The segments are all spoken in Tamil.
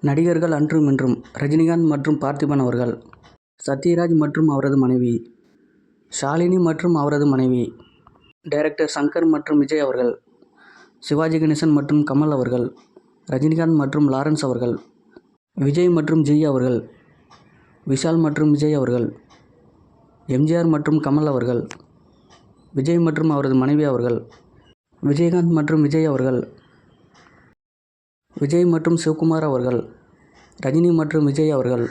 நடிகர்கள் அன்றும் இன்றும் ரஜினிகாந்த் மற்றும் பார்த்திபன் அவர்கள், சத்யராஜ் மற்றும் அவரது மனைவி, ஷாலினி மற்றும் அவரது மனைவி, டைரக்டர் சங்கர் மற்றும் விஜய் அவர்கள், சிவாஜி கணேசன் மற்றும் கமல் அவர்கள், ரஜினிகாந்த் மற்றும் லாரன்ஸ் அவர்கள், விஜய் மற்றும் ஜி அவர்கள், விஷால் மற்றும் விஜய் அவர்கள், எம்ஜிஆர் மற்றும் கமல் அவர்கள், விஜய் மற்றும் அவரது மனைவி அவர்கள், விஜயகாந்த் மற்றும் விஜய் அவர்கள், விஜய் மற்றும் சிவகுமார் அவர்கள், ரஜினி மற்றும் விஜய் அவர்கள்,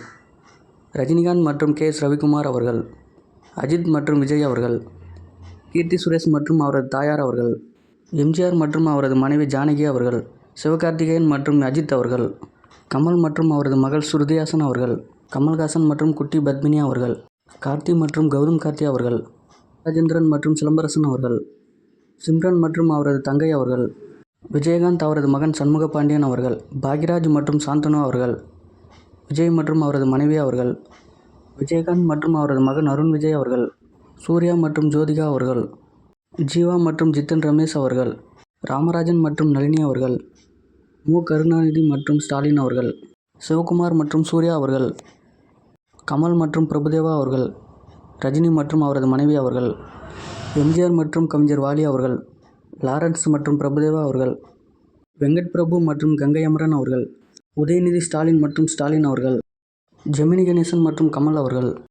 ரஜினிகாந்த் மற்றும் கே.எஸ். ரவிக்குமார் அவர்கள், அஜித் மற்றும் விஜய் அவர்கள், கீர்த்தி சுரேஷ் மற்றும் அவரது தாயார் அவர்கள், எம்ஜிஆர் மற்றும் அவரது மனைவி ஜானகி அவர்கள், சிவகார்த்திகேயன் மற்றும் அஜித் அவர்கள், கமல் மற்றும் அவரது மகள் ஸ்ருதிஹாசன் அவர்கள், கமல்ஹாசன் மற்றும் குட்டி பத்மினி அவர்கள், கார்த்தி மற்றும் கௌதம் கார்த்தி அவர்கள், ராஜேந்திரன் மற்றும் சிலம்பரசன் அவர்கள், சிம்ரன் மற்றும் அவரது தங்கை அவர்கள், விஜயகாந்த் அவரது மகன் சண்முக பாண்டியன் அவர்கள், பாக்யராஜ் மற்றும் சாந்தனு அவர்கள், விஜய் மற்றும் அவரது மனைவி அவர்கள், விஜயகாந்த் மற்றும் அவரது மகன் அருண் விஜய் அவர்கள், சூர்யா மற்றும் ஜோதிகா அவர்கள், ஜீவா மற்றும் ஜித்தன் ரமேஷ் அவர்கள், ராமராஜன் மற்றும் நளினி அவர்கள், மு. கருணாநிதி மற்றும் ஸ்டாலின் அவர்கள், சிவகுமார் மற்றும் சூர்யா அவர்கள், கமல் மற்றும் பிரபுதேவா அவர்கள், ரஜினி மற்றும் அவரது மனைவி அவர்கள், எம்ஜிஆர் மற்றும் கவிஞர் வாலி அவர்கள், லாரன்ஸ் மற்றும் பிரபுதேவா அவர்கள், வெங்கட் பிரபு மற்றும் கங்கை அமரன் அவர்கள், உதயநிதி ஸ்டாலின் மற்றும் ஸ்டாலின் அவர்கள், ஜெமினி கணேசன் மற்றும் கமல் அவர்கள்.